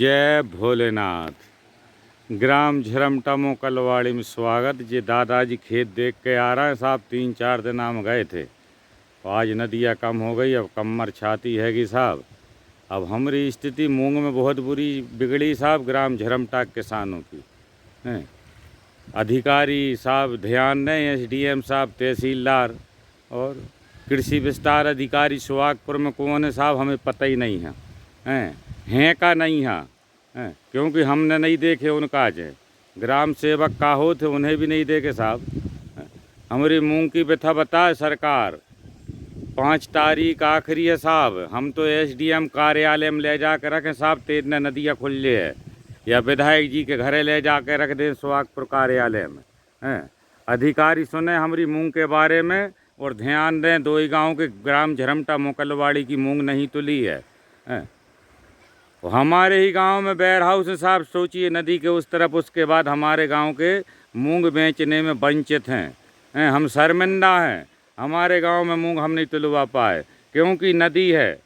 जय भोलेनाथ। ग्राम झरमटा मोकलवाड़ी में स्वागत। जे दादाजी खेत देख के आ रहे हैं साहब। 3-4 दिन हम गए थे तो आज नदियाँ कम हो गई, अब कमर छाती हैगी साहब। अब हमारी स्थिति मूंग में बहुत बुरी बिगड़ी साहब। ग्राम झरमटा किसानों की हैं। अधिकारी साहब ध्यान दें, एसडीएम साहब, तहसीलदार और कृषि विस्तार अधिकारी सुहागपुर में कौन है साहब, हमें पता ही नहीं है हैं का नहीं है, क्योंकि हमने नहीं देखे उनका। है ग्राम सेवक का हो थे, उन्हें भी नहीं देखे साहब। हमारी मूंग की व्यथा बताए सरकार। 5 तारीख आखिरी है साहब। हम तो एसडीएम कार्यालय में ले जा कर रखें साहब, तेरने नदियाँ खुल है, या विधायक जी के घरे ले जा कर रख दें सुहागपुर कार्यालय में। अधिकारी सुने हमारी मूंग के बारे में और ध्यान दें। 2 ही गाँव के ग्राम झरमटा मोकलवाड़ी की मूंग नहीं तुली है। हमारे ही गांव में वेयर हाउस है साहब, सोचिए नदी के उस तरफ। उसके बाद हमारे गांव के मूंग बेचने में वंचित हैं। हम शर्मिंदा हैं। हमारे गांव में मूंग हम नहीं तुलवा पाए क्योंकि नदी है।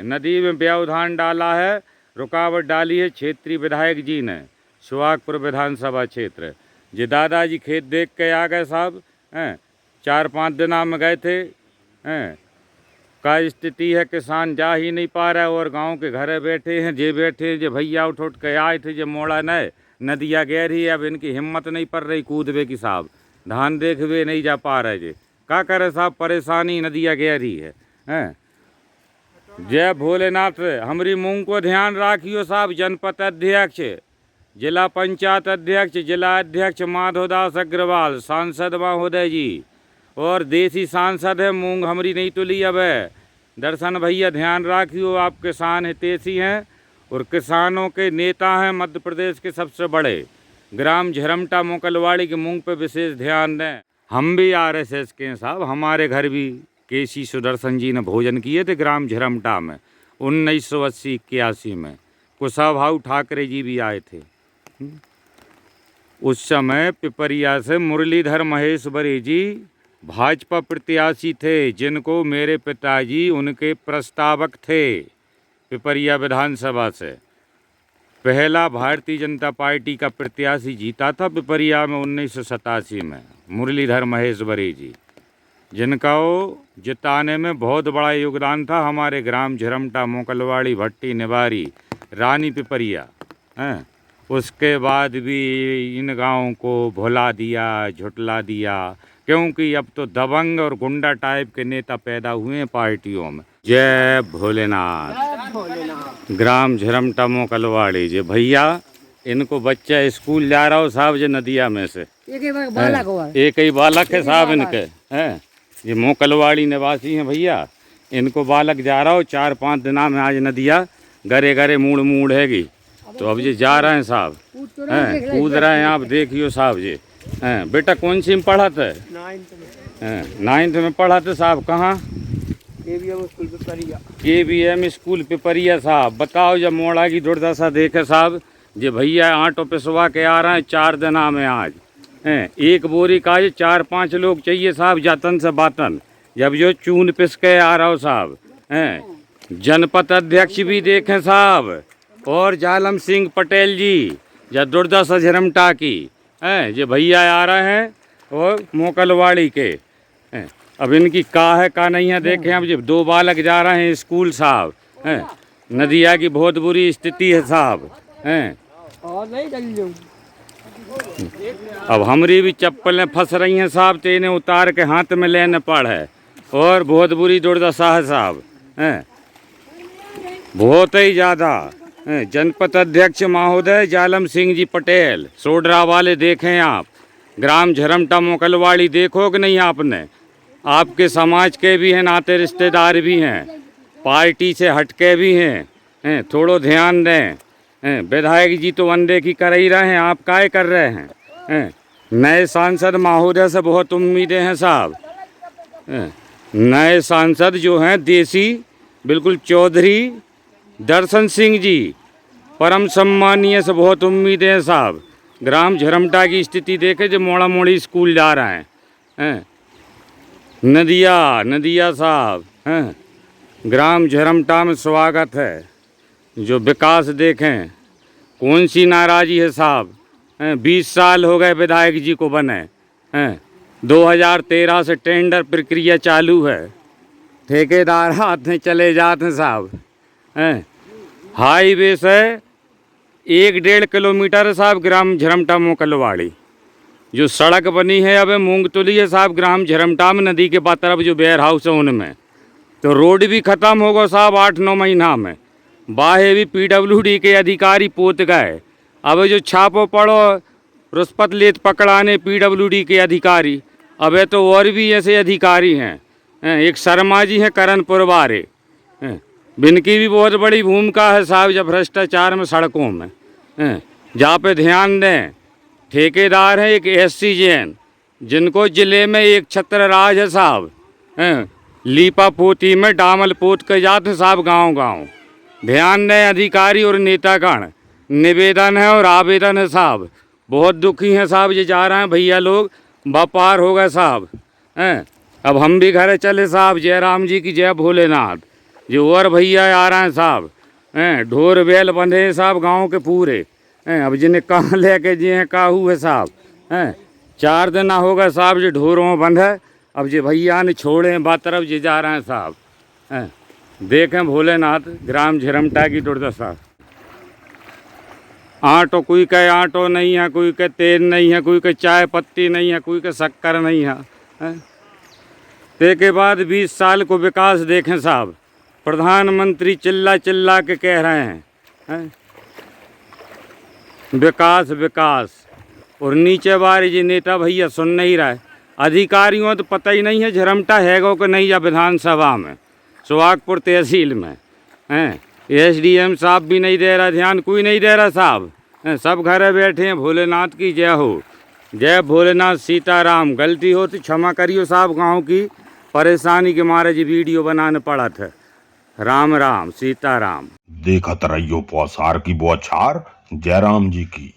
नदी में व्यवधान डाला है, रुकावट डाली है क्षेत्रीय विधायक जी ने, सुहागपुर विधानसभा क्षेत्र। जे दादाजी खेत देख के आ गए साहब। 4-5 दिन में गए थे। का स्थिति है, किसान जा ही नहीं पा रहा है और गांव के घरे बैठे हैं। जे बैठे जे भैया उठ के आए थे, जे मोड़ा नए नदियाँ गहरी है। अब इनकी हिम्मत नहीं पड़ रही कूदवे की साहब। धान देखवे नहीं जा पा रहे। जे क्या करे साहब, परेशानी नदियाँ गहरी है। जय भोलेनाथ। हमारी मूंग को ध्यान राखियो साहब। जनपद अध्यक्ष, जिला पंचायत अध्यक्ष, जिला अध्यक्ष माधोदास अग्रवाल, सांसद महोदय जी और देसी सांसद है। मूंग हमारी नहीं तुली अब है। दर्शन भैया ध्यान राखियो, आप किसान हितैषी हैं और किसानों के नेता हैं, मध्य प्रदेश के सबसे बड़े। ग्राम झरमटा मोकलवाड़ी के मूंग पे विशेष ध्यान दें। हम भी आरएसएस के हैं साहब। हमारे घर भी केसी सुदर्शन जी ने भोजन किए थे ग्राम झरमटा में 1980-81 में। कुशाभाऊ ठाकरे जी भी आए थे। उस समय पिपरिया से मुरलीधर महेश्वरी जी भाजपा प्रत्याशी थे, जिनको मेरे पिताजी उनके प्रस्तावक थे। पिपरिया विधानसभा से पहला भारतीय जनता पार्टी का प्रत्याशी जीता था पिपरिया में 1987 में, मुरलीधर महेश्वरी जी, जिनका जिताने में बहुत बड़ा योगदान था हमारे ग्राम झरमटा मोकलवाड़ी भट्टी निवारी रानी पिपरिया। उसके बाद भी इन गाँव को भुला दिया, झुटला दिया, क्योंकि अब तो दबंग और गुंडा टाइप के नेता पैदा हुए हैं पार्टियों में। जय भोलेनाथ। ग्राम झरमटा मोकलवाड़ी जे भैया, इनको बच्चा स्कूल जा रहा हो साहब, जे नदिया में से एक ही बालक है साहब इनके। ये मोकलवाड़ी निवासी हैं भैया, इनको बालक जा रहा हो। 4-5 दिना में आज नदिया गरे गरे मूड़ हैगी, तो अब ये जा रहे हैं साहब। कूद रहे हैं, आप देखियो साहब। जी बेटा कौन सी में पढ़ा था? 9th में पढ़ा था साहब। कहाँ? KBM स्कूल पिपरिया साहब। बताओ जब मोड़ा की दुर्दशा देखे साहब। जे भैया आटो पिसवा के आ रहे हैं 4 दिना में आज। एक बोरी का 4-5 लोग चाहिए साहब, जातन से बातन। जब जो चून पिस के आ रहा हो साहब। जनपद अध्यक्ष भी देखें साहब और जालम सिंह पटेल जी, या दुर्दशा झरमटा की जे भैया आ रहे हैं और मोकलवाड़ी के। अब इनकी का है का नहीं है देखें। अब जब 2 बालक जा रहे हैं स्कूल साहब। नदिया की बहुत बुरी स्थिति है साहब। अब हमारी भी चप्पलें फंस रही हैं साहब, तो इन्हें उतार के हाथ में लेने पड़े और बहुत बुरी दुर्दशा है साहब। बहुत ही ज़्यादा। जनपद अध्यक्ष महोदय जालम सिंह जी पटेल, सोडरा वाले देखें आप। ग्राम झरमटा मोकलवाड़ी देखो कि नहीं आपने? आपके समाज के भी हैं, नाते रिश्तेदार भी हैं, पार्टी से हटके भी हैं। थोड़ो ध्यान दें। विधायक जी तो अनदेखी कर ही रहे हैं, आप काय कर रहे हैं? नए सांसद महोदय से बहुत उम्मीदें हैं साहब। नए सांसद जो हैं देसी, बिल्कुल चौधरी दर्शन सिंह जी, परम सम्मानीय से बहुत उम्मीदें हैं साहब। ग्राम झरमटा की स्थिति देखे, जो मोड़ा मोड़ी स्कूल जा रहे हैं। नदिया साहब। ग्राम झरमटा में स्वागत है। जो विकास देखें, कौन सी नाराज़ी है साहब? 20 साल हो गए विधायक जी को बने हैं। 2013 से टेंडर प्रक्रिया चालू है, ठेकेदार हाथ में चले जाते हैं साहब हैं। हाईवे से 1-1.5 किलोमीटर है साहब ग्राम झरमटा मोकलवाड़ी। जो सड़क बनी है अब मूंगतुली है साहब ग्राम झरमटा में, नदी के पास तरफ जो वेयर हाउस है उनमें। तो रोड भी ख़त्म होगा साहब 8-9 महीना में। बाहे भी PWD के अधिकारी पोत गए। अब जो छापो पड़ो रुष्पत लेत पकड़ाने PWD के अधिकारी, अब तो और भी ऐसे अधिकारी हैं। एक शर्मा जी हैं करणपुर वाले, जिनकी भी बहुत बड़ी भूमिका है साहब जब भ्रष्टाचार में सड़कों में। जहाँ पे ध्यान दें, ठेकेदार है एक SC जैन, जिनको ज़िले में एक छत्र राज है साहब। लीपा पोती में डामल पोत के जाते साहब गांव-गांव। ध्यान दें अधिकारी और नेतागण, निवेदन है और आवेदन है साहब। बहुत दुखी हैं साहब, ये जा रहे हैं भैया लोग, व्यापार हो गए साहब। अब हम भी घर चले साहब। जय राम जी की जय भोलेनाथ। जो और भैया आ रहे हैं साहब, ढोर बैल बंधे हैं साहब गांव के पूरे। अब जिन्हें कहाँ लेके जी हैं काहू है साहब। 4 दिन हो गए साहब जो ढोरों में बंध है। अब जो भैया ने छोड़े हैं बात तरफ जे जा रहे हैं साहब। देखें भोलेनाथ ग्राम झरमटा की दुर्दशा। आटो कोई कहे आटो नहीं है, कोई कहे तेल नहीं है, कोई कहे चाय पत्ती नहीं है, कोई कहे शक्कर नहीं है। ते के बाद 20 साल को विकास देखें साहब। प्रधानमंत्री चिल्ला चिल्ला के कह रहे हैं विकास विकास, और नीचे बारे जी नेता भैया सुन नहीं रहे। अधिकारियों तो पता ही नहीं है झरमटा हैगो कि नहीं, या विधानसभा में सुहागपुर तहसील में SDM साहब भी नहीं दे रहा ध्यान, कोई नहीं दे रहा साहब। सब घर बैठे हैं। भोलेनाथ की जय हो। जय भोलेनाथ सीताराम। गलती हो तो क्षमा करियो साहब, गांव की परेशानी के मारे जी वीडियो बनाने पड़ा था। राम राम सीताराम। देखत रहियो पौसार की बौछार। जय राम जी की।